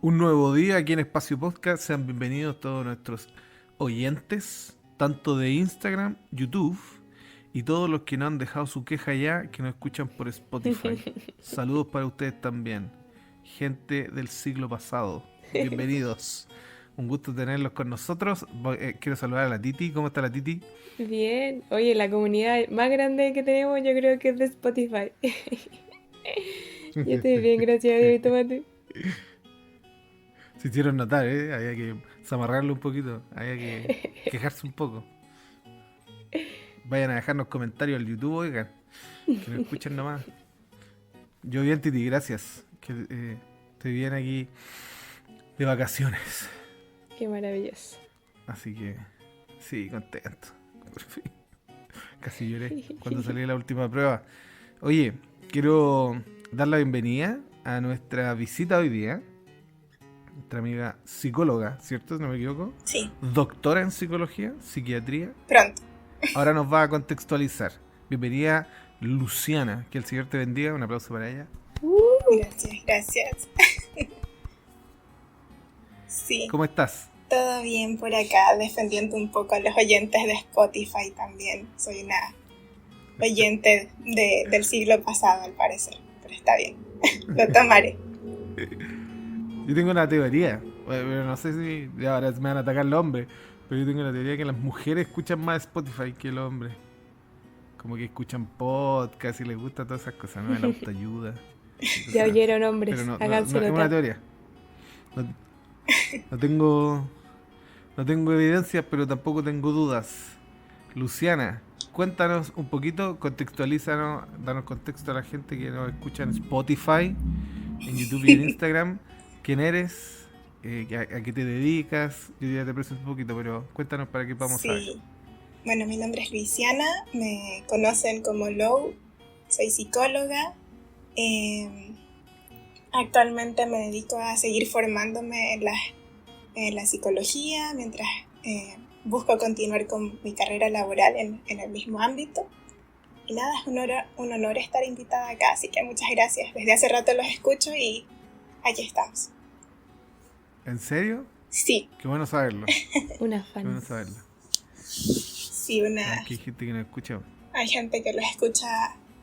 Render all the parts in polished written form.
Un nuevo día aquí en Espacio Podcast. Sean bienvenidos todos nuestros oyentes, tanto de Instagram, YouTube y todos los que no han dejado su queja ya, que nos escuchan por Spotify. Saludos para ustedes también, gente del siglo pasado. Bienvenidos. Un gusto tenerlos con nosotros. Quiero saludar a la Titi. ¿Cómo está la Titi? Bien, oye, la comunidad más grande que tenemos yo creo que es de Spotify. Yo estoy bien, gracias a Dios, y tómate. Se hicieron notar, ¿eh? Había que zamarrarlo un poquito. Había que quejarse un poco. Vayan a dejarnos comentarios al YouTube, oigan. Que nos escuchen nomás. Yo bien, Titi, gracias. Estoy bien aquí de vacaciones. Qué maravilloso. Así que, sí, contento. Por fin. Casi lloré cuando salí de la última prueba. Oye, quiero dar la bienvenida a nuestra visita hoy día. Nuestra amiga psicóloga, ¿cierto? Si no me equivoco. Sí, Doctora en psicología, psiquiatría. pronto. Ahora nos va a contextualizar. Bienvenida, Luciana. Que el Señor te bendiga. Un aplauso para ella. Gracias, gracias. Sí, ¿Cómo estás? todo bien por acá, defendiendo un poco a los oyentes de Spotify también. Soy una oyente del siglo pasado, al parecer, pero está bien, lo tomaré. Yo tengo una teoría, pero no sé si ahora me van a atacar los hombres, pero yo tengo la teoría que las mujeres escuchan más Spotify que los hombres. Como que escuchan podcast y les gusta todas esas cosas, ¿no? La autoayuda. Ya oyeron, Pero hombres, no, háganse es una notar. teoría. No, no tengo no tengo evidencias, pero tampoco tengo dudas. Luciana, cuéntanos un poquito, contextualízanos, danos contexto a la gente que nos escucha en Spotify, en YouTube y en Instagram. ¿Quién eres? ¿A qué te dedicas? Yo ya te presento un poquito, pero cuéntanos para que podamos saber. Sí, bueno, mi nombre es Luisiana, me conocen como Lou, soy psicóloga. Actualmente me dedico a seguir formándome en la psicología mientras busco continuar con mi carrera laboral en el mismo ámbito. Y nada, es un honor estar invitada acá, así que muchas gracias. Desde hace rato los escucho y aquí estamos. ¿En serio? Sí, Qué bueno saberlo. Una Qué bueno fan. saberlo. sí, Aquí hay gente que nos escucha. hay gente que los escucha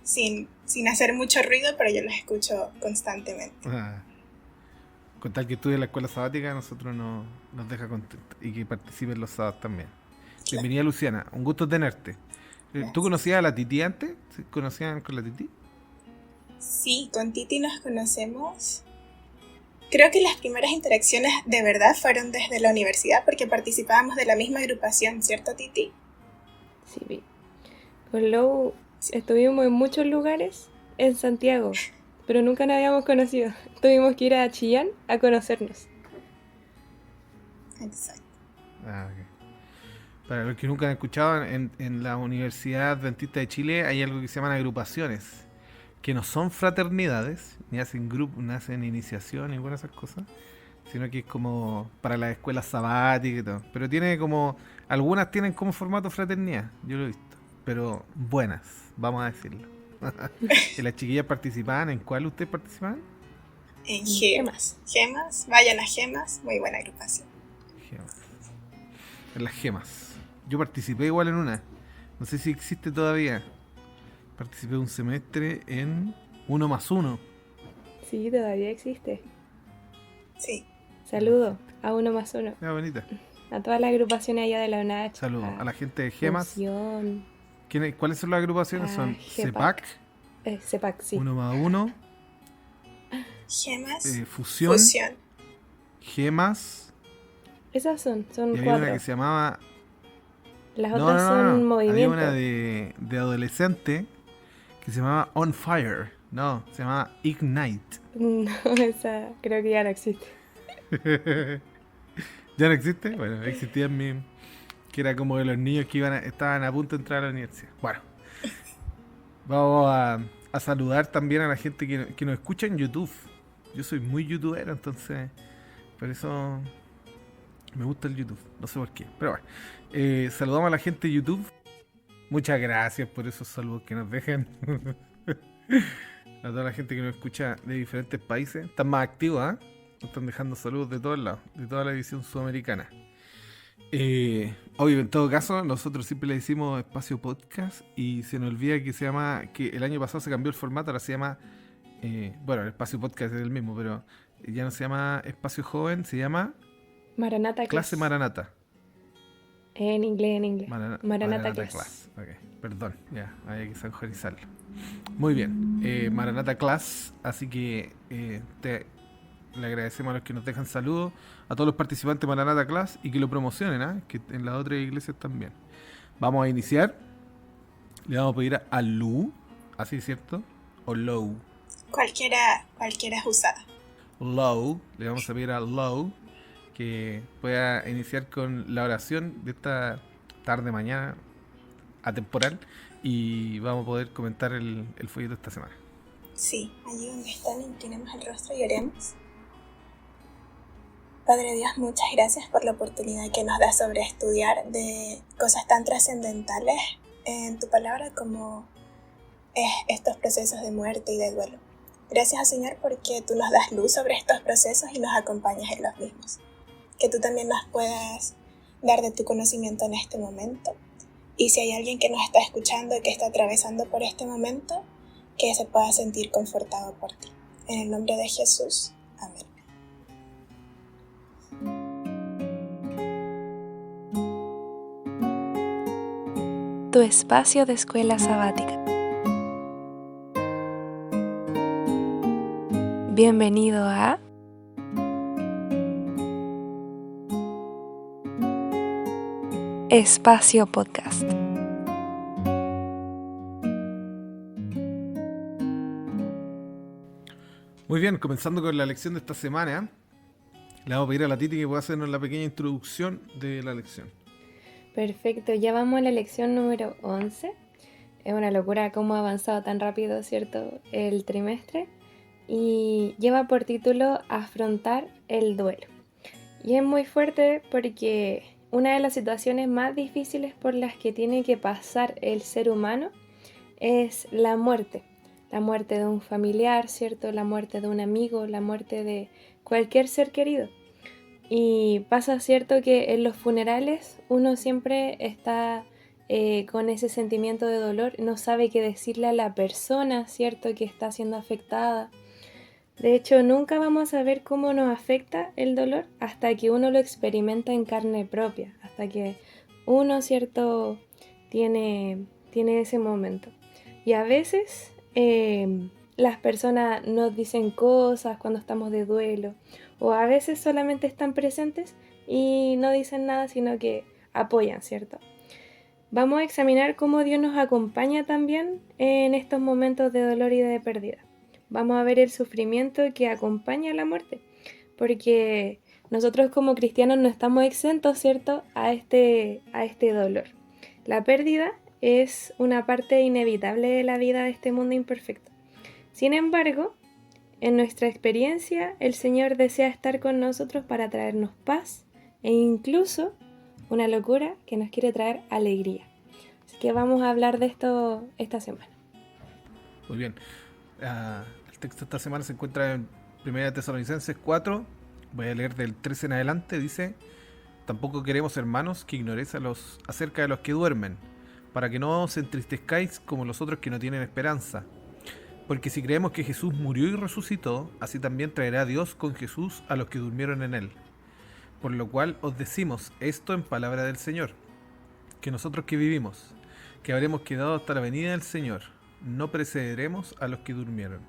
sin hacer mucho ruido, pero yo los escucho constantemente. Ah, con tal que estudie en la escuela sabática, nosotros nos deja contentos y que participe en los sábados también. Claro. Bienvenida, Luciana, un gusto tenerte. ¿Tú Gracias. conocías a la Titi antes? ¿Sí? ¿Conocían con la Titi? Sí, con Titi nos conocemos. Creo que las primeras interacciones de verdad fueron desde la universidad porque participábamos de la misma agrupación, ¿cierto, Titi? Sí, vi. Con Lou estuvimos en muchos lugares en Santiago, pero nunca nos habíamos conocido. Tuvimos que ir a Chillán a conocernos. Exacto. Ah, ok. Para los que nunca han escuchado, en la Universidad Adventista de Chile hay algo que se llaman agrupaciones, que no son fraternidades, ni hacen grupo, ni hacen iniciación, ninguna de esas cosas, sino que es como para las escuelas sabáticas y todo. Pero tiene como, algunas tienen como formato fraternidad, yo lo he visto, pero buenas, vamos a decirlo. ¿Y las chiquillas participaban? ¿En cuál ustedes participaban? En Gemas. Gemas, vayan a Gemas, muy buena agrupación. Gemas. En las gemas. Yo participé igual en una. No sé si existe todavía. Participé un semestre en 1+1. Sí, todavía existe. Sí, Saludo a 1+1. Era bonita. A todas las agrupaciones allá de la UNACH. Saludos a la gente de Gemas. Fusión. ¿Cuáles son las agrupaciones? Son GEPAC. CEPAC, CEPAC, sí. 1+1, Gemas, Fusión, Fusión. Gemas. Esas son Y había cuatro. una que se llamaba... Las No, otras son Había movimientos. una de adolescente que se llamaba On Fire. No, se llamaba Ignite. No, esa creo que ya no existe. ¿Ya no existe? Bueno, existía en mi... Que era como de los niños que estaban a punto de entrar a la universidad. Bueno, vamos a saludar también a la gente que nos escucha en YouTube. Yo soy muy youtubero, entonces por eso me gusta el YouTube. No sé por qué, pero bueno. Saludamos a la gente de YouTube. Muchas gracias por esos saludos que nos dejan. A toda la gente que nos escucha de diferentes países. Están más activos, ¿eh? están dejando saludos de todos lados, de toda la edición sudamericana. Obvio, en todo caso, nosotros siempre le decimos espacio podcast y se nos olvida que el año pasado se cambió el formato, ahora se llama, bueno, el espacio podcast es el mismo, pero ya no se llama espacio joven, se llama Maranata clase Class. Maranata. En inglés. Maranata Class. Class. Okay. Perdón, ya, hay que sanjorizarlo. Muy bien, Maranata Class, así que le agradecemos a los que nos dejan saludos, a todos los participantes de Maranata Class y que lo promocionen, que en las otras iglesias también. Vamos a iniciar. Le vamos a pedir a Lu, así, ¿cierto? O Low. Cualquiera es usada. Low, le vamos a pedir a Low que pueda iniciar con la oración de esta tarde, mañana, atemporal, y vamos a poder comentar el folleto de esta semana. Sí, allí donde están, inclinemos el rostro y oremos. Padre Dios, muchas gracias por la oportunidad que nos das sobre estudiar de cosas tan trascendentales en tu palabra como estos procesos de muerte y de duelo. Gracias, Señor, porque tú nos das luz sobre estos procesos y nos acompañas en los mismos. Que tú también nos puedas dar de tu conocimiento en este momento. Y si hay alguien que nos está escuchando y que está atravesando por este momento, que se pueda sentir confortado por ti. En el nombre de Jesús. Amén. Tu espacio de escuela sabática. Bienvenido a Espacio Podcast. Muy bien, comenzando con la lección de esta semana, le vamos a pedir a la Titi que pueda hacernos la pequeña introducción de la lección. Perfecto, ya vamos a la lección número 11. Es una locura cómo ha avanzado tan rápido, ¿cierto?, el trimestre. Y lleva por título Afrontar el duelo. Y es muy fuerte porque una de las situaciones más difíciles por las que tiene que pasar el ser humano es la muerte. La muerte de un familiar, ¿cierto? La muerte de un amigo, la muerte de cualquier ser querido. Y pasa, ¿cierto?, que en los funerales uno siempre está con ese sentimiento de dolor, no sabe qué decirle a la persona, ¿cierto?, que está siendo afectada. De hecho, nunca vamos a ver cómo nos afecta el dolor hasta que uno lo experimenta en carne propia, hasta que uno, ¿cierto?, tiene ese momento. Y a veces las personas nos dicen cosas cuando estamos de duelo, o a veces solamente están presentes y no dicen nada, sino que apoyan, ¿cierto? Vamos a examinar cómo Dios nos acompaña también en estos momentos de dolor y de pérdida. Vamos a ver el sufrimiento que acompaña a la muerte, porque nosotros como cristianos no estamos exentos, ¿cierto?, a este dolor. La pérdida es una parte inevitable de la vida de este mundo imperfecto. Sin embargo, en nuestra experiencia, el Señor desea estar con nosotros para traernos paz e incluso una locura que nos quiere traer alegría. Así que vamos a hablar de esto esta semana. Muy bien. El texto de esta semana se encuentra en 1 Tesalonicenses 4. Voy a leer del 13 en adelante. Dice: tampoco queremos, hermanos, que ignoréis acerca de los que duermen, para que no os entristezcáis como los otros que no tienen esperanza. Porque si creemos que Jesús murió y resucitó, así también traerá Dios con Jesús a los que durmieron en él. Por lo cual os decimos esto en palabra del Señor, que nosotros que vivimos, que habremos quedado hasta la venida del Señor, no precederemos a los que durmieron.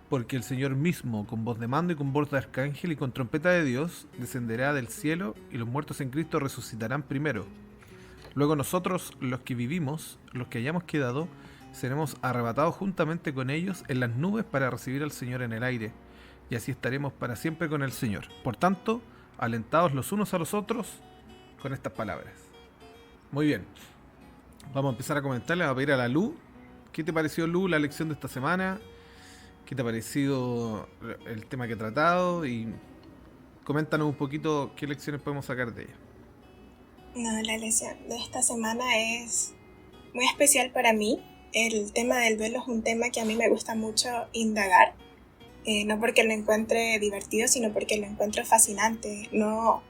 Porque el Señor mismo, con voz de mando y con voz de arcángel y con trompeta de Dios, descenderá del cielo, y los muertos en Cristo resucitarán primero. Luego nosotros, los que vivimos, los que hayamos quedado, seremos arrebatados juntamente con ellos en las nubes para recibir al Señor en el aire, y así estaremos para siempre con el Señor. Por tanto, alentados los unos a los otros con estas palabras. Muy bien, vamos a empezar a comentarle. Vamos a pedir a la Lu. ¿Qué te pareció, Lu, la lección de esta semana? ¿Qué te ha parecido el tema que he tratado? Y coméntanos un poquito qué lecciones podemos sacar de ella. No, la lección de esta semana es muy especial para mí. El tema del duelo es un tema que a mí me gusta mucho indagar. no porque lo encuentre divertido, sino porque lo encuentro fascinante. No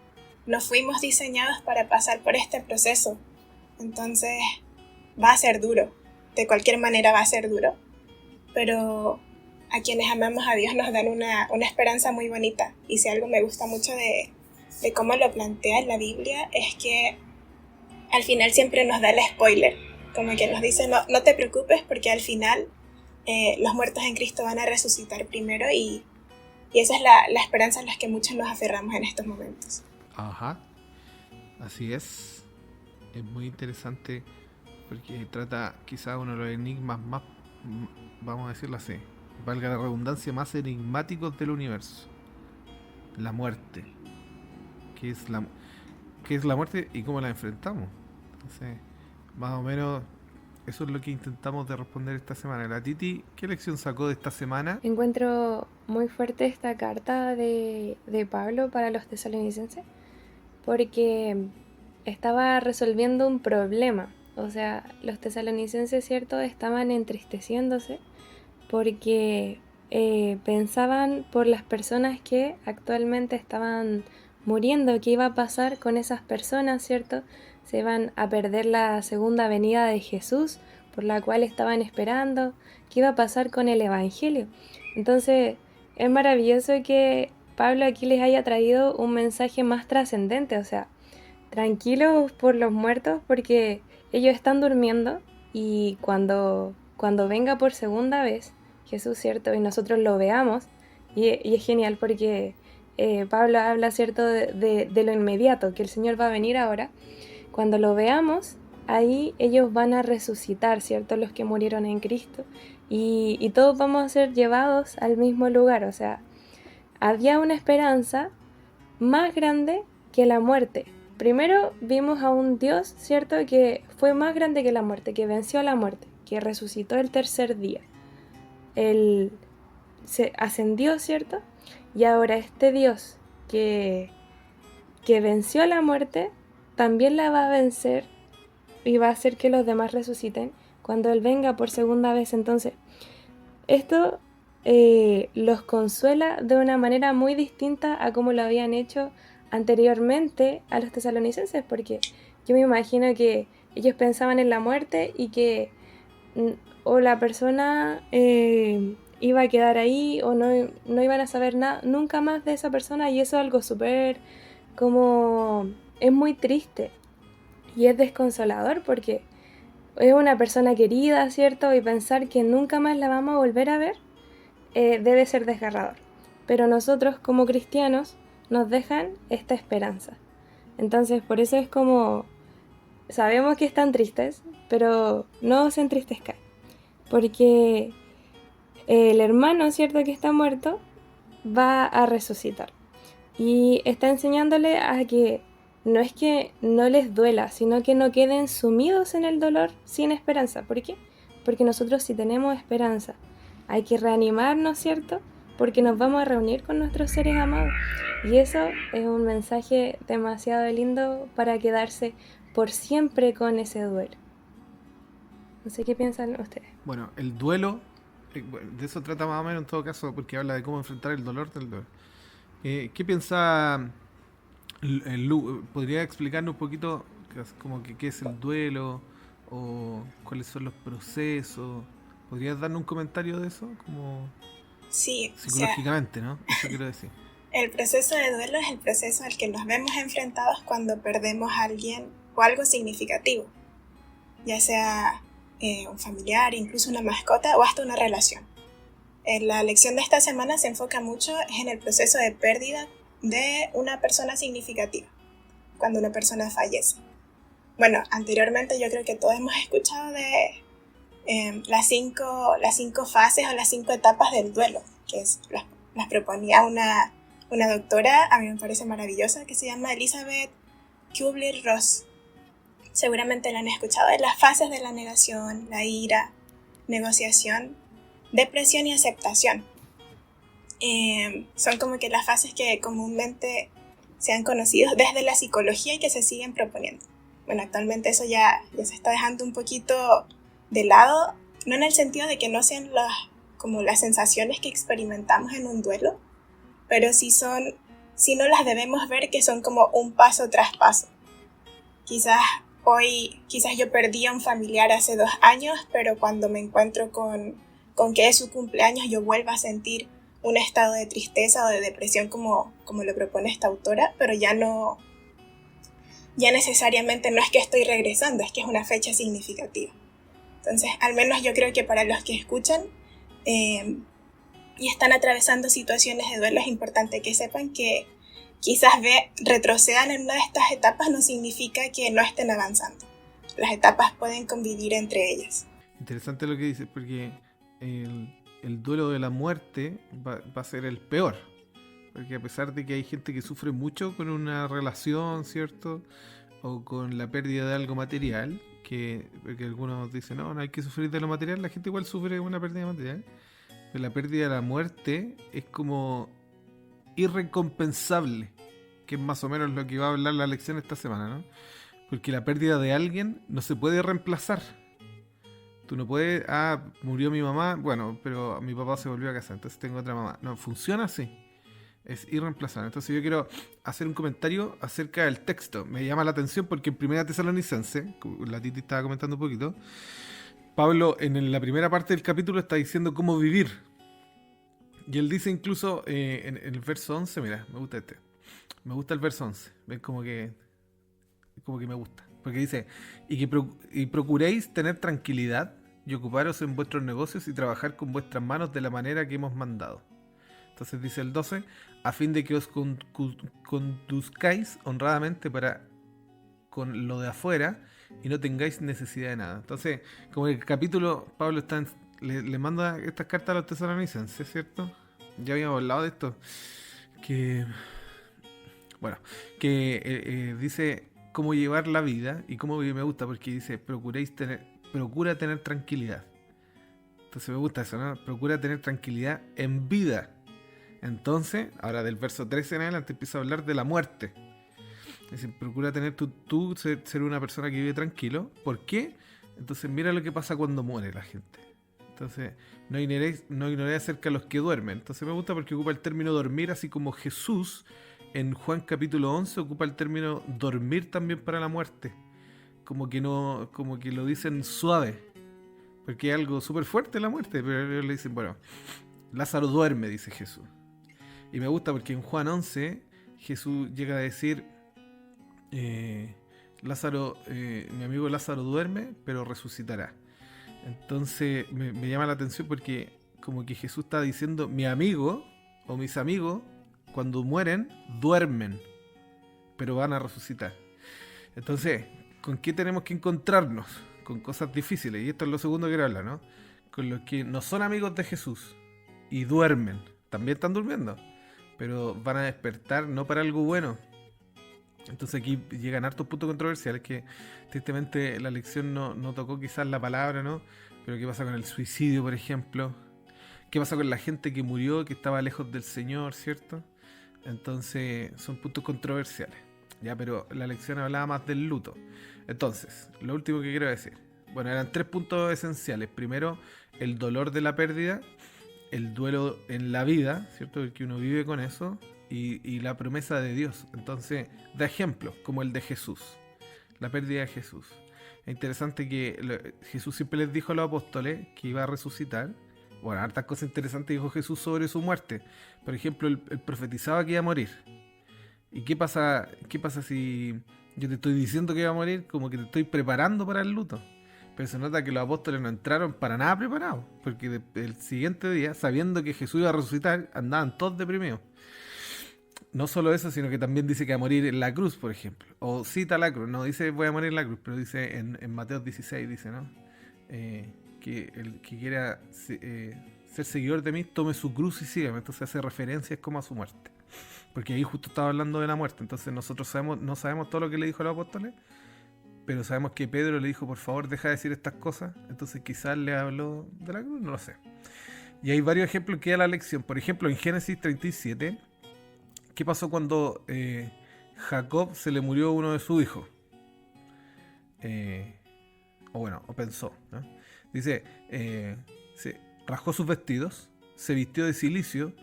fuimos diseñados para pasar por este proceso, entonces va a ser duro, de cualquier manera va a ser duro, pero a quienes amamos a Dios nos dan una esperanza muy bonita. Y si algo me gusta mucho de cómo lo plantea en la Biblia es que al final siempre nos da el spoiler, como que nos dice no te preocupes porque al final los muertos en Cristo van a resucitar primero, y esa es la esperanza en la que muchos nos aferramos en estos momentos. Ajá, así es. Es muy interesante porque trata quizá uno de los enigmas más, vamos a decirlo así, valga la redundancia, más enigmáticos del universo. La muerte. ¿Qué es la muerte y cómo la enfrentamos? Entonces, más o menos eso es lo que intentamos de responder esta semana. La Titi, ¿qué lección sacó de esta semana? Encuentro muy fuerte esta carta de Pablo para los tesalonicenses, porque estaba resolviendo un problema. O sea, los tesalonicenses, ¿cierto?, estaban entristeciéndose porque pensaban por las personas que actualmente estaban muriendo, qué iba a pasar con esas personas, ¿cierto? Se iban a perder la segunda venida de Jesús, por la cual estaban esperando, qué iba a pasar con el Evangelio. Entonces, es maravilloso que Pablo aquí les haya traído un mensaje más trascendente, o sea, tranquilos por los muertos porque ellos están durmiendo, y cuando venga por segunda vez Jesús, ¿cierto?, y nosotros lo veamos, y es genial porque Pablo habla, ¿cierto?, de lo inmediato, que el Señor va a venir ahora. Cuando lo veamos, ahí ellos van a resucitar, ¿cierto?, los que murieron en Cristo, y todos vamos a ser llevados al mismo lugar. O sea, había una esperanza más grande que la muerte. Primero vimos a un Dios, ¿cierto?, que fue más grande que la muerte, que venció a la muerte, que resucitó el tercer día. Él se ascendió, ¿cierto? Y ahora este Dios que venció a la muerte, también la va a vencer y va a hacer que los demás resuciten cuando Él venga por segunda vez. Entonces, esto los consuela de una manera muy distinta a como lo habían hecho anteriormente a los tesalonicenses, porque yo me imagino que ellos pensaban en la muerte y que o la persona iba a quedar ahí o no iban a saber nada nunca más de esa persona, y eso es algo súper, como, es muy triste y es desconsolador porque es una persona querida, ¿cierto? Y pensar que nunca más la vamos a volver a ver debe ser desgarrador. Pero nosotros como cristianos nos dejan esta esperanza. Entonces por eso es como, sabemos que están tristes, pero no se entristezcan, porque el hermano, ¿cierto?, que está muerto va a resucitar, y está enseñándole a que no es que no les duela, sino que no queden sumidos en el dolor sin esperanza. ¿Por qué? Porque nosotros, si tenemos esperanza, hay que reanimarnos, ¿cierto?, porque nos vamos a reunir con nuestros seres amados, y eso es un mensaje demasiado lindo para quedarse por siempre con ese duelo. No sé qué piensan ustedes. Bueno, el duelo, de eso trata más o menos en todo caso, porque habla de cómo enfrentar el dolor del duelo. ¿Qué piensa Lu? ¿Podría explicarnos un poquito como que qué es el duelo o cuáles son los procesos? ¿Podrías darnos un comentario de eso? Como Sí, psicológicamente, ¿no? Eso quiero decir. El proceso de duelo es el proceso al que nos vemos enfrentados cuando perdemos a alguien o algo significativo, ya sea un familiar, incluso una mascota o hasta una relación. La lección de esta semana se enfoca mucho en el proceso de pérdida de una persona significativa, cuando una persona fallece. Bueno, anteriormente yo creo que todos hemos escuchado de las cinco fases o las 5 etapas del duelo, que las proponía una doctora, a mí me parece maravillosa, que se llama Elizabeth Kubler-Ross. Seguramente la han escuchado. De las fases de la negación, la ira, negociación, depresión y aceptación. Son como que las fases que comúnmente se han conocido desde la psicología y que se siguen proponiendo. Bueno, actualmente eso ya se está dejando un poquito de lado, no en el sentido de que no sean las como las sensaciones que experimentamos en un duelo, pero sí no las debemos ver que son como un paso tras paso. Quizás yo perdí a un familiar hace 2 años, pero cuando me encuentro con que es su cumpleaños, yo vuelvo a sentir un estado de tristeza o de depresión como lo propone esta autora, pero ya necesariamente no es que estoy regresando, es que es una fecha significativa. Entonces, al menos yo creo que para los que escuchan y están atravesando situaciones de duelo, es importante que sepan que quizás retrocedan en una de estas etapas no significa que no estén avanzando. Las etapas pueden convivir entre ellas. Interesante lo que dices, porque el duelo de la muerte va a ser el peor. Porque a pesar de que hay gente que sufre mucho con una relación, ¿cierto? O con la pérdida de algo material, porque algunos dicen, no hay que sufrir de lo material, la gente igual sufre una pérdida material. Pero la pérdida de la muerte es como irrecompensable, que es más o menos lo que va a hablar la lección esta semana, ¿no? Porque la pérdida de alguien no se puede reemplazar. Tú no puedes, murió mi mamá, bueno, pero mi papá se volvió a casar, entonces tengo otra mamá. No, funciona así. Es irreemplazable. Entonces yo quiero hacer un comentario acerca del texto. Me llama la atención porque en Primera Tesalonicense, la Titi estaba comentando un poquito, Pablo en la primera parte del capítulo está diciendo cómo vivir. Y él dice incluso en el verso 11, mira, me gusta este. Me gusta el verso 11. Ven como que me gusta. Porque dice, y procuréis tener tranquilidad y ocuparos en vuestros negocios y trabajar con vuestras manos de la manera que hemos mandado. Entonces dice el 12, a fin de que os conduzcáis honradamente con lo de afuera y no tengáis necesidad de nada. Entonces, como el capítulo, Pablo le manda estas cartas a los tesalonicenses, ¿cierto? Ya habíamos hablado de esto. Que dice cómo llevar la vida y cómo vivir. Me gusta porque dice, procura tener tranquilidad. Entonces me gusta eso, ¿no? Procura tener tranquilidad en vida. Entonces, ahora del verso 13 en adelante empieza a hablar de la muerte. Dice, procura tener tú ser una persona que vive tranquilo. ¿Por qué? Entonces mira lo que pasa cuando muere la gente. Entonces, no ignoréis acerca de los que duermen. Entonces me gusta porque ocupa el término dormir, así como Jesús en Juan capítulo 11 ocupa el término dormir también para la muerte. Como que lo dicen suave. Porque es algo súper fuerte la muerte. Pero ellos le dicen, bueno, Lázaro duerme, dice Jesús. Y me gusta porque en Juan 11 Jesús llega a decir, mi amigo Lázaro duerme, pero resucitará. Entonces me llama la atención porque como que Jesús está diciendo, mi amigo o mis amigos, cuando mueren, duermen, pero van a resucitar. Entonces, ¿con qué tenemos que encontrarnos? Con cosas difíciles. Y esto es lo segundo que quiero hablar, ¿no? Con los que no son amigos de Jesús y duermen. También están durmiendo, pero van a despertar no para algo bueno. Entonces aquí llegan hartos puntos controversiales que tristemente la lección no tocó quizás la palabra, ¿no? Pero ¿qué pasa con el suicidio, por ejemplo? ¿Qué pasa con la gente que murió, que estaba lejos del Señor, ¿cierto? Entonces son puntos controversiales. Ya, pero la lección hablaba más del luto. Entonces, lo último que quiero decir. Bueno, eran 3 puntos esenciales. Primero, el dolor de la pérdida, el duelo en la vida, ¿cierto? El que uno vive con eso, y la promesa de Dios. Entonces, da ejemplos, como el de Jesús. La pérdida de Jesús. Es interesante que Jesús siempre les dijo a los apóstoles que iba a resucitar. Bueno, hartas cosas interesantes dijo Jesús sobre su muerte. Por ejemplo, él profetizaba que iba a morir. ¿Y qué pasa si yo te estoy diciendo que iba a morir? Como que te estoy preparando para el luto. Pero se nota que los apóstoles no entraron para nada preparados. Porque el siguiente día, sabiendo que Jesús iba a resucitar, andaban todos deprimidos. No solo eso, sino que también dice que va a morir en la cruz, por ejemplo. O cita la cruz. No dice voy a morir en la cruz, pero dice en Mateo 16, dice, ¿no? Que el que quiera ser seguidor de mí, tome su cruz y sígame. Entonces hace referencias como a su muerte. Porque ahí justo estaba hablando de la muerte. Entonces nosotros no sabemos todo lo que le dijo a los apóstoles, pero sabemos que Pedro le dijo, por favor, deja de decir estas cosas. Entonces quizás le habló de la cruz, no lo sé. Y hay varios ejemplos que da la lección. Por ejemplo, en Génesis 37, ¿qué pasó cuando Jacob se le murió uno de sus hijos? O pensó, ¿no? Dice, rasgó sus vestidos, se vistió de cilicio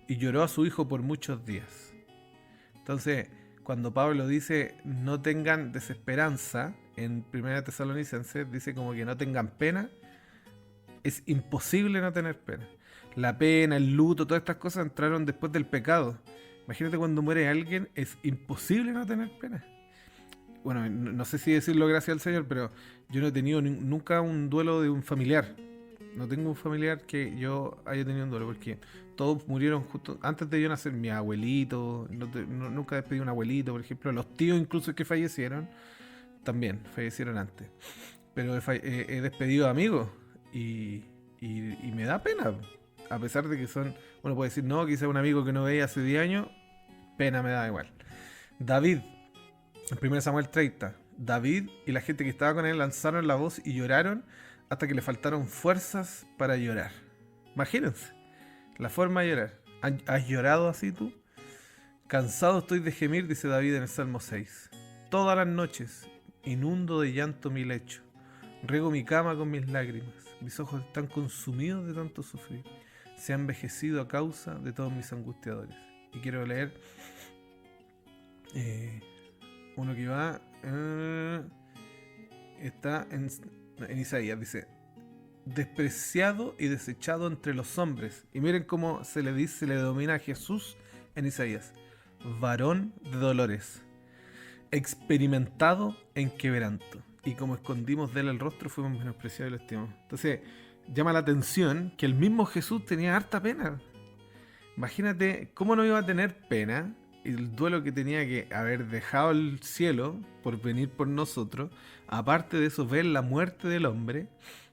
y lloró a su hijo por muchos días. Entonces, cuando Pablo dice no tengan desesperanza, en 1 Tesalonicenses dice como que no tengan pena, es imposible no tener pena. La pena, el luto, todas estas cosas entraron después del pecado. Imagínate cuando muere alguien, es imposible no tener pena. Bueno, no sé si decirlo gracias al Señor, pero yo no he tenido nunca un duelo de un familiar. No tengo un familiar que yo haya tenido un duelo, porque todos murieron justo antes de yo nacer. Mi abuelito, nunca despedí a un abuelito, por ejemplo. Los tíos incluso que fallecieron, también fallecieron antes. Pero he despedido amigos y me da pena. A pesar de que son, uno puede decir, no, quizá un amigo que no veía hace 10 años, pena me da igual. David, en 1 Samuel 30, David y la gente que estaba con él lanzaron la voz y lloraron hasta que le faltaron fuerzas para llorar. Imagínense, la forma de llorar. ¿Has llorado así tú? Cansado estoy de gemir, dice David en el Salmo 6. Todas las noches inundo de llanto mi lecho. Riego mi cama con mis lágrimas. Mis ojos están consumidos de tanto sufrir. Se ha envejecido a causa de todos mis angustiadores. Y quiero leer uno que va está en Isaías, dice: despreciado y desechado entre los hombres. Y miren cómo se le denomina a Jesús en Isaías: varón de dolores, experimentado en quebranto, y como escondimos de él el rostro, fuimos menospreciados y lastimados. Entonces llama la atención que el mismo Jesús tenía harta pena. Imagínate cómo no iba a tener pena, el duelo que tenía que haber dejado el cielo por venir por nosotros. Aparte de eso, ver la muerte del hombre,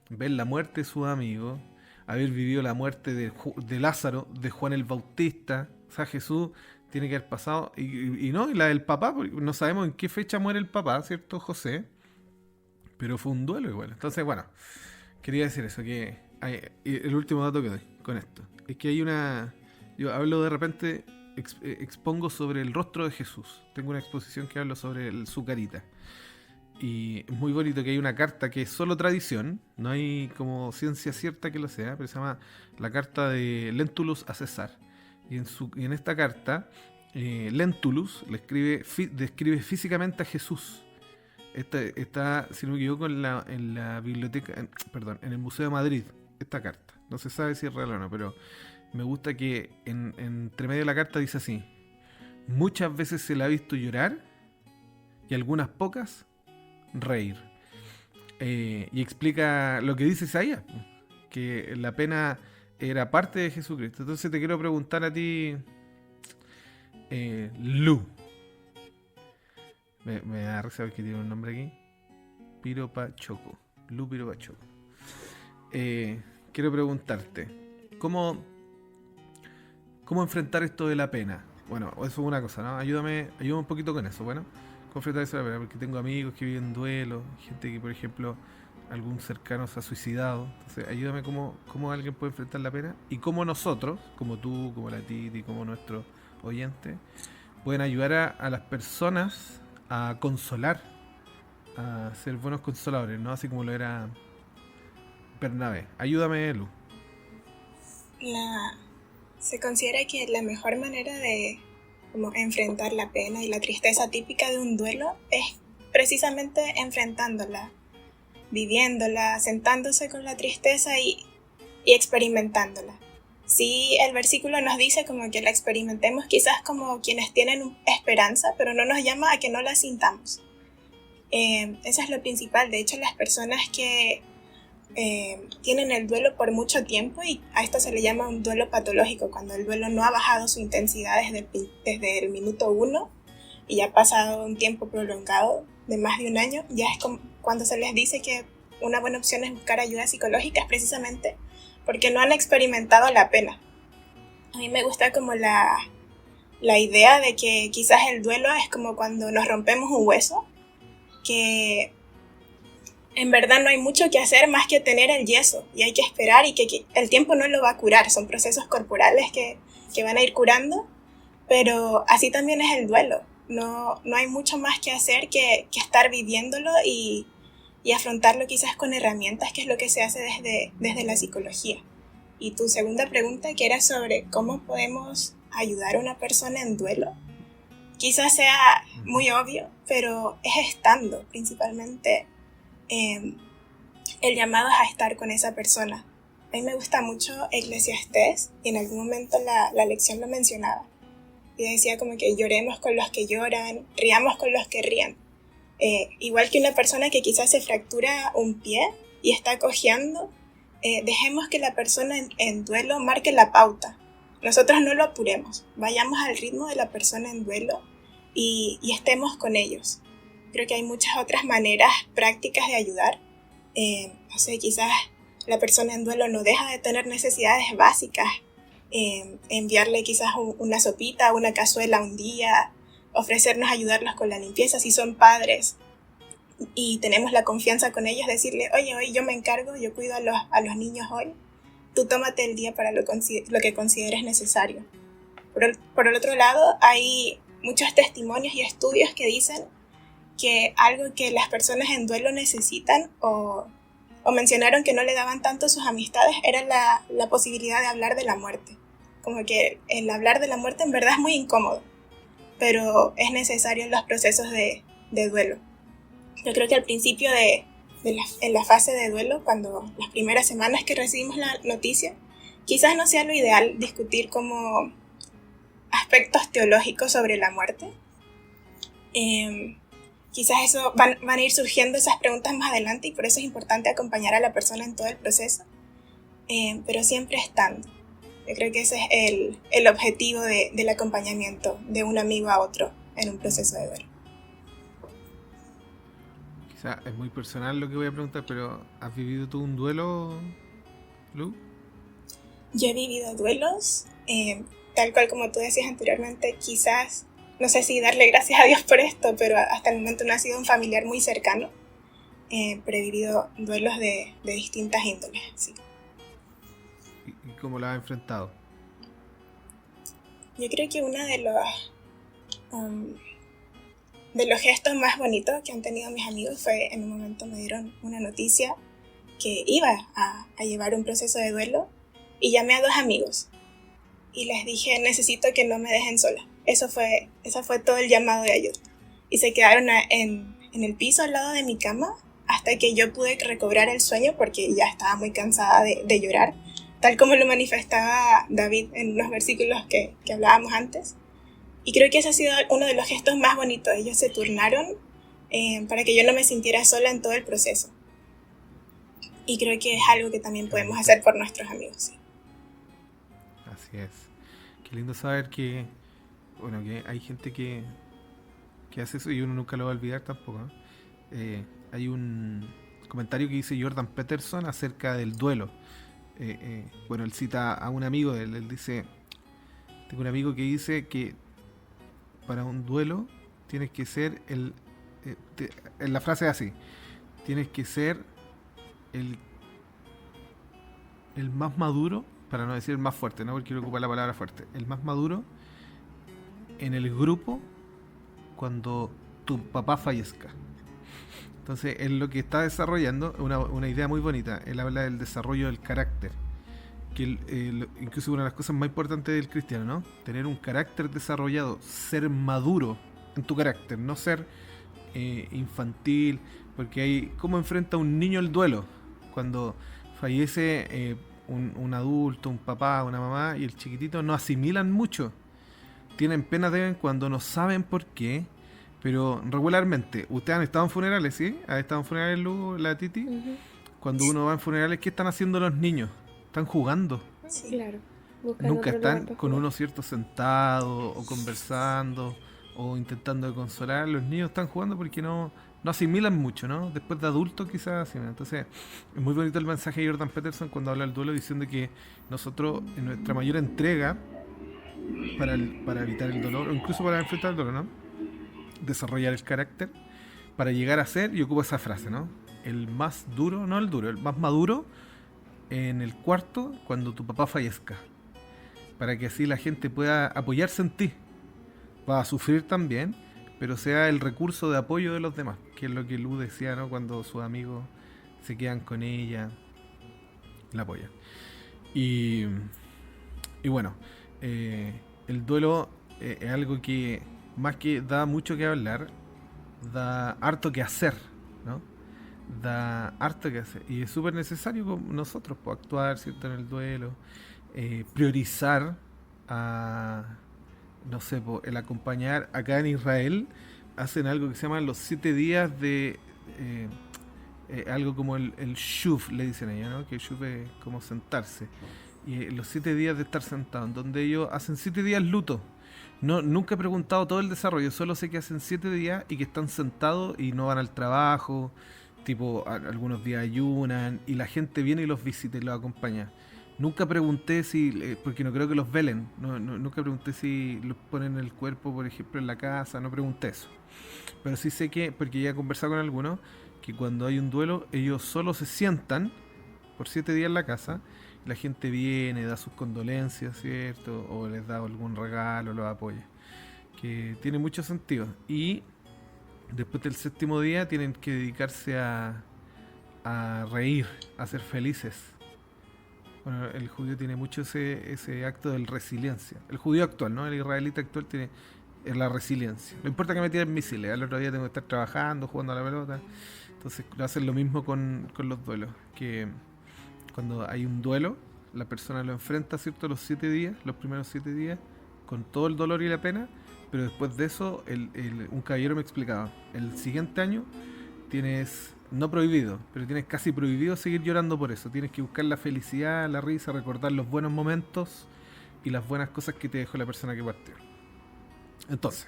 ver la muerte de sus amigos, haber vivido la muerte de Lázaro, de Juan el Bautista. O sea, Jesús tiene que haber pasado, y la del papá, porque no sabemos en qué fecha muere el papá, ¿cierto? José, pero fue un duelo igual. Entonces, bueno, quería decir eso, que el último dato que doy con esto es que hay una... Yo hablo de repente, expongo sobre el rostro de Jesús. Tengo una exposición que hablo sobre su carita. Y es muy bonito que hay una carta que es solo tradición, no hay como ciencia cierta que lo sea, pero se llama la carta de Lentulus a César. Y en esta carta, Lentulus describe físicamente a Jesús. Está, si no me equivoco, en la biblioteca, en el Museo de Madrid, esta carta. No se sabe si es real o no, pero me gusta que entre medio de la carta dice así: muchas veces se la ha visto llorar y algunas pocas reír. Y explica lo que dice Isaías, que la pena era parte de Jesucristo. Entonces te quiero preguntar a ti, Lu. Me da risa que tiene un nombre aquí. Piropachoco. Lu Piropachoco. Quiero preguntarte, ¿cómo enfrentar esto de la pena? Bueno, eso es una cosa, ¿no? Ayúdame un poquito con eso, bueno. ¿Cómo enfrentar eso de la pena? Porque tengo amigos que viven duelo, gente que, por ejemplo, algún cercano se ha suicidado. Entonces, ayúdame cómo alguien puede enfrentar la pena y cómo nosotros, como tú, como la Titi, como nuestros oyentes, pueden ayudar a las personas a consolar, a ser buenos consoladores, ¿no? Así como lo era Bernabé. Ayúdame, Lu. Se considera que la mejor manera de como enfrentar la pena y la tristeza típica de un duelo es precisamente enfrentándola, viviéndola, sentándose con la tristeza y experimentándola. Sí, el versículo nos dice como que la experimentemos quizás como quienes tienen esperanza, pero no nos llama a que no la sintamos. Eso es lo principal. De hecho, las personas que tienen el duelo por mucho tiempo, y a esto se le llama un duelo patológico, cuando el duelo no ha bajado su intensidad desde el minuto 1 y ya ha pasado un tiempo prolongado de más de un año, ya es como cuando se les dice que una buena opción es buscar ayuda psicológica, es precisamente porque no han experimentado la pena. A mí me gusta como la idea de que quizás el duelo es como cuando nos rompemos un hueso, que en verdad no hay mucho que hacer más que tener el yeso y hay que esperar, y que el tiempo no lo va a curar, son procesos corporales que van a ir curando, pero así también es el duelo. No hay mucho más que hacer que estar viviéndolo y afrontarlo quizás con herramientas, que es lo que se hace desde la psicología. Y tu segunda pregunta, que era sobre cómo podemos ayudar a una persona en duelo, quizás sea muy obvio, pero es estando principalmente. El llamado es a estar con esa persona. A mí me gusta mucho Eclesiastés, y en algún momento la lección lo mencionaba. Y decía como que lloremos con los que lloran, riamos con los que rían. Igual que una persona que quizás se fractura un pie y está cojeando, dejemos que la persona en duelo marque la pauta. Nosotros no lo apuremos, vayamos al ritmo de la persona en duelo y estemos con ellos. Creo que hay muchas otras maneras prácticas de ayudar. No sé, quizás la persona en duelo no deja de tener necesidades básicas. Enviarle quizás una sopita, una cazuela un día, ofrecernos ayudarlos con la limpieza si son padres y tenemos la confianza con ellos, decirle, oye, hoy yo me encargo, yo cuido a los niños hoy, tú tómate el día para lo que consideres necesario. Por el otro lado, hay muchos testimonios y estudios que dicen que algo que las personas en duelo necesitan o mencionaron que no le daban tanto a sus amistades era la posibilidad de hablar de la muerte. Como que el hablar de la muerte en verdad es muy incómodo, pero es necesario en los procesos de duelo. Yo creo que al principio en la fase de duelo, cuando las primeras semanas que recibimos la noticia, quizás no sea lo ideal discutir como aspectos teológicos sobre la muerte. Quizás eso van a ir surgiendo esas preguntas más adelante y por eso es importante acompañar a la persona en todo el proceso, pero siempre estando. Yo creo que ese es el objetivo del acompañamiento de un amigo a otro en un proceso de duelo. Quizá es muy personal lo que voy a preguntar, pero ¿has vivido tú un duelo, Lu? Yo he vivido duelos, tal cual como tú decías anteriormente, quizás, no sé si darle gracias a Dios por esto, pero hasta el momento no ha sido un familiar muy cercano, pero he vivido duelos de distintas índoles, sí. ¿Y cómo lo has enfrentado? Yo creo que uno de los gestos más bonitos que han tenido mis amigos fue en un momento me dieron una noticia que iba a llevar un proceso de duelo y llamé a 2 amigos y les dije necesito que no me dejen sola. Eso fue todo el llamado de ayuda y se quedaron en el piso al lado de mi cama hasta que yo pude recobrar el sueño porque ya estaba muy cansada de llorar, tal como lo manifestaba David en los versículos que hablábamos antes. Y creo que ese ha sido uno de los gestos más bonitos. Ellos se turnaron para que yo no me sintiera sola en todo el proceso. Y creo que es algo que también podemos hacer por nuestros amigos. Sí. Así es. Qué lindo saber que hay gente que hace eso y uno nunca lo va a olvidar tampoco, ¿no? Hay un comentario que dice Jordan Peterson acerca del duelo. Él cita a un amigo de él. Él dice, tengo un amigo que dice que para un duelo tienes que ser en la frase es así, tienes que ser el más maduro, para no decir el más fuerte, no porque quiero ocupar la palabra fuerte, el más maduro en el grupo cuando tu papá fallezca. Entonces él lo que está desarrollando una idea muy bonita. Él habla del desarrollo del carácter, que incluso una de las cosas más importantes del cristiano, ¿no? Tener un carácter desarrollado, ser maduro en tu carácter, no ser infantil, porque hay cómo enfrenta un niño el duelo cuando fallece un adulto, un papá, una mamá, y el chiquitito no asimilan mucho, tienen pena de vez en cuando, no saben por qué, pero regularmente, ustedes han estado en funerales, ¿sí? ¿Han estado en funerales, Lu, la Titi? Uh-huh. Cuando uno va en funerales, ¿qué están haciendo los niños? Están jugando. Sí, claro. Buscando Nunca otro lugar están para con jugar. uno cierto sentado o conversando o intentando de consolar. Los niños están jugando porque no asimilan mucho, ¿no? Después de adultos quizás asimilan. Entonces es muy bonito el mensaje de Jordan Peterson cuando habla del duelo, diciendo que nosotros en nuestra mayor entrega para evitar el dolor o incluso para enfrentar el dolor, ¿no? Desarrollar el carácter para llegar a ser, y ocupo esa frase, ¿no? El más duro, no el duro, el más maduro en el cuarto cuando tu papá fallezca, para que así la gente pueda apoyarse en ti. Va a sufrir también, pero sea el recurso de apoyo de los demás, que es lo que Lu decía, ¿no? Cuando sus amigos se quedan con ella, la apoyan. Y, y bueno, el duelo es algo que más que da mucho que hablar, da harto que hacer, ¿no? Da harto que hacer. Y es súper necesario con nosotros pues, actuar, ¿cierto? En el duelo, priorizar a, no sé, po, el acompañar. Acá en Israel hacen algo que se llama los 7 días de... eh, algo como el shuv, le dicen ellos, ¿no? Que el shuv es como sentarse. Y los 7 días de estar sentado, en donde ellos hacen 7 días luto. No, nunca he preguntado todo el desarrollo, solo sé que hacen 7 días y que están sentados y no van al trabajo, tipo algunos días ayunan y la gente viene y los visita y los acompaña. Nunca pregunté si, porque no creo que los velen, nunca pregunté si los ponen en el cuerpo, por ejemplo, en la casa, no pregunté eso. Pero sí sé que, porque ya he conversado con algunos, que cuando hay un duelo, ellos solo se sientan por 7 días en la casa, y la gente viene, da sus condolencias, ¿cierto? O les da algún regalo, los apoya. Que tiene mucho sentido. Y después del séptimo día tienen que dedicarse a reír, a ser felices. Bueno, el judío tiene mucho ese acto de resiliencia. El judío actual, ¿no? El israelita actual tiene la resiliencia. No importa que me tiren misiles, al otro día tengo que estar trabajando, jugando a la pelota. Entonces hacen lo mismo con los duelos. Que cuando hay un duelo, la persona lo enfrenta, ¿cierto? Los 7 días, los primeros 7 días, con todo el dolor y la pena. Pero después de eso, un caballero me explicaba, el siguiente año tienes, no prohibido, pero tienes casi prohibido seguir llorando por eso. Tienes que buscar la felicidad, la risa, recordar los buenos momentos y las buenas cosas que te dejó la persona que partió. Entonces,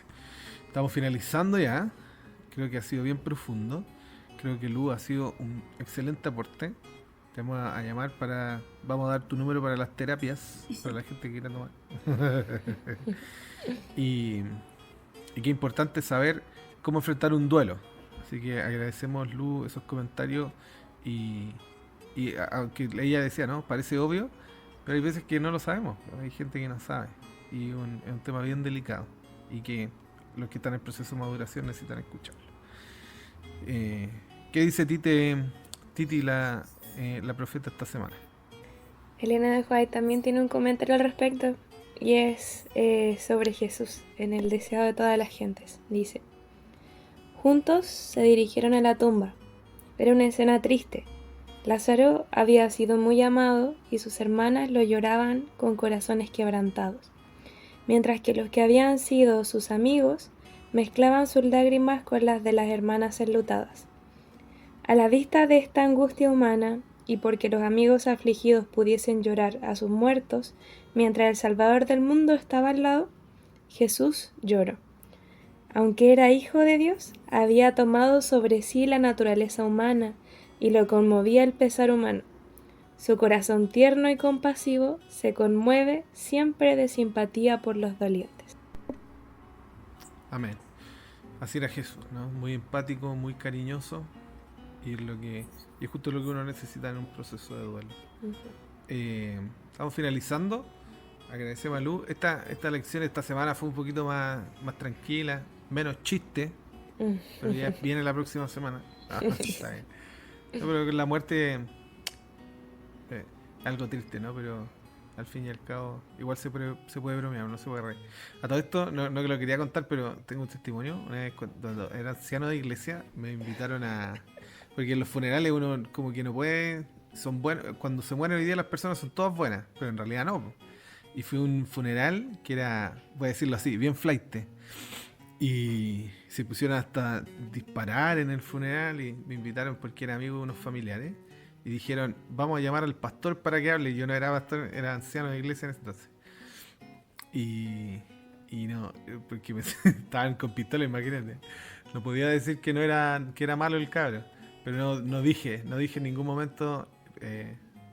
estamos finalizando ya. Creo que ha sido bien profundo. Creo que Lu ha sido un excelente aporte. Te vamos a llamar para... Vamos a dar tu número para las terapias, para la gente que quiera tomar. y, y qué importante saber cómo enfrentar un duelo. Así que agradecemos, Lu, esos comentarios. Y aunque ella decía, ¿no? Parece obvio, pero hay veces que no lo sabemos. Hay gente que no sabe. Y es un tema bien delicado. Y que los que están en proceso de maduración necesitan escucharlo. ¿Qué dice Titi, la profeta, esta semana? Elena de White también tiene un comentario al respecto y es sobre Jesús en el deseado de todas las gentes. Dice: juntos se dirigieron a la tumba. Era una escena triste. Lázaro había sido muy amado y sus hermanas lo lloraban con corazones quebrantados, mientras que los que habían sido sus amigos mezclaban sus lágrimas con las de las hermanas enlutadas. A la vista de esta angustia humana, y porque los amigos afligidos pudiesen llorar a sus muertos, mientras el Salvador del mundo estaba al lado, Jesús lloró. Aunque era hijo de Dios, había tomado sobre sí la naturaleza humana y lo conmovía el pesar humano. Su corazón tierno y compasivo se conmueve siempre de simpatía por los dolientes. Amén. Así era Jesús, ¿no? Muy empático, muy cariñoso. Y es justo lo que uno necesita en un proceso de duelo. Estamos finalizando. Agradecemos a Luz. Esta lección esta semana fue un poquito más tranquila, menos chiste. Pero ya viene la próxima semana. Está bien. No, pero la muerte es algo triste, ¿no? Pero al fin y al cabo igual se puede bromear, no se puede reír. A todo esto, no que lo quería contar, pero tengo un testimonio. Una vez cuando era anciano de iglesia, me invitaron a... Porque en los funerales uno como que no puede... Son buenos, cuando se mueren hoy día las personas son todas buenas, pero en realidad no. Y fue un funeral que era, voy a decirlo así, bien flaite. Y se pusieron hasta disparar en el funeral y me invitaron porque era amigo de unos familiares. Y dijeron, vamos a llamar al pastor para que hable. Yo no era pastor, era anciano de iglesia en ese entonces. Y no, porque estaban con pistola, imagínate. No podía decir que era malo el cabro. Pero no dije en ningún momento,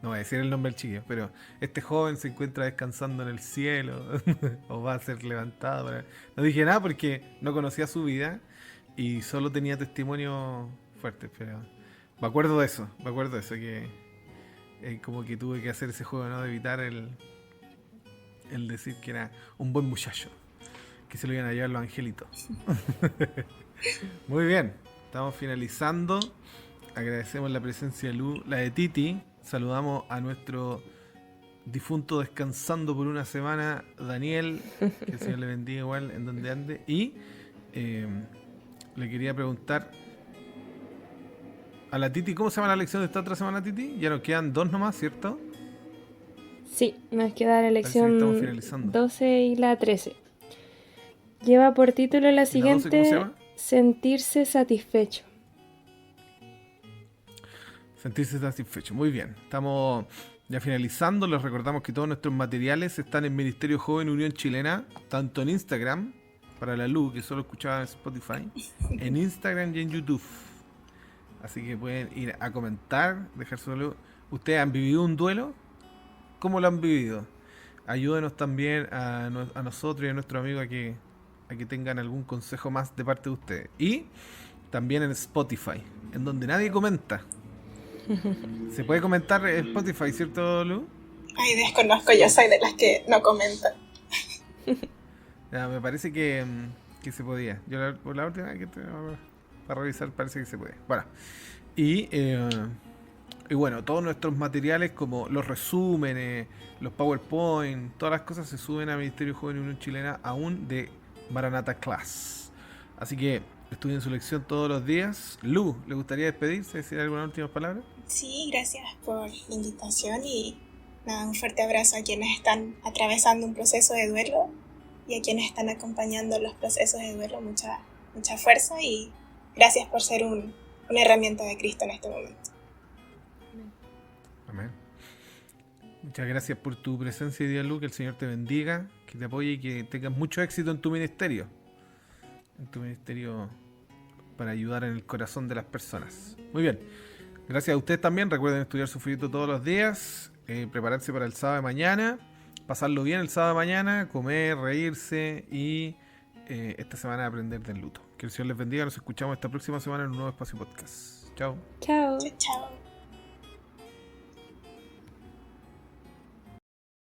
no voy a decir el nombre del chiquillo, pero este joven se encuentra descansando en el cielo o va a ser levantado. No dije nada porque no conocía su vida y solo tenía testimonios fuertes, pero me acuerdo de eso, que como que tuve que hacer ese juego, ¿no? De evitar el decir que era un buen muchacho, que se lo iban a llevar los angelitos. Muy bien, estamos finalizando. Agradecemos la presencia de Lu, la de Titi. Saludamos a nuestro difunto descansando por una semana, Daniel, que el Señor le bendiga igual en donde ande. Y le quería preguntar a la Titi, ¿cómo se llama la lección de esta otra semana, Titi? Ya nos quedan 2 nomás, ¿cierto? Sí, nos queda la Parece que estamos lección finalizando. 12 y la 13. Lleva por título la ¿Y la 12 cómo se siguiente, llama? sentirse satisfecho. Sentirse satisfecho. Muy bien. Estamos ya finalizando. Les recordamos que todos nuestros materiales están en Ministerio Joven Unión Chilena, tanto en Instagram, para la luz, que solo escuchaba en Spotify, en Instagram y en YouTube. Así que pueden ir a comentar, dejar su saludo. ¿Ustedes han vivido un duelo? ¿Cómo lo han vivido? Ayúdenos también a nosotros y a nuestros amigos a que tengan algún consejo más de parte de ustedes. Y también en Spotify, en donde nadie comenta. Se puede comentar en Spotify, ¿cierto, Lu? Ay, desconozco, yo soy de las que no comentan. Ya, me parece que se podía. Yo la última vez que para revisar parece que se puede. Bueno, y bueno, todos nuestros materiales como los resúmenes, los PowerPoint, todas las cosas se suben a Ministerio Joven y Unión Chilena aún de Maranatha Class. Así que estudien su lección todos los días. Lu, ¿le gustaría despedirse, decir alguna última palabra? Sí, gracias por la invitación y nada, un fuerte abrazo a quienes están atravesando un proceso de duelo y a quienes están acompañando los procesos de duelo. Mucha fuerza y gracias por ser una herramienta de Cristo en este momento. Amén. Muchas gracias por tu presencia hoy día, Lu. Que el Señor te bendiga, que te apoye y que tengas mucho éxito en tu ministerio. En tu ministerio para ayudar en el corazón de las personas. Muy bien. Gracias a ustedes también. Recuerden estudiar su frito todos los días. Prepararse para el sábado de mañana. Pasarlo bien el sábado de mañana. Comer, reírse y esta semana aprender del luto. Que el Señor les bendiga. Nos escuchamos esta próxima semana en un nuevo espacio podcast. Chao. Chao. Chao, chao.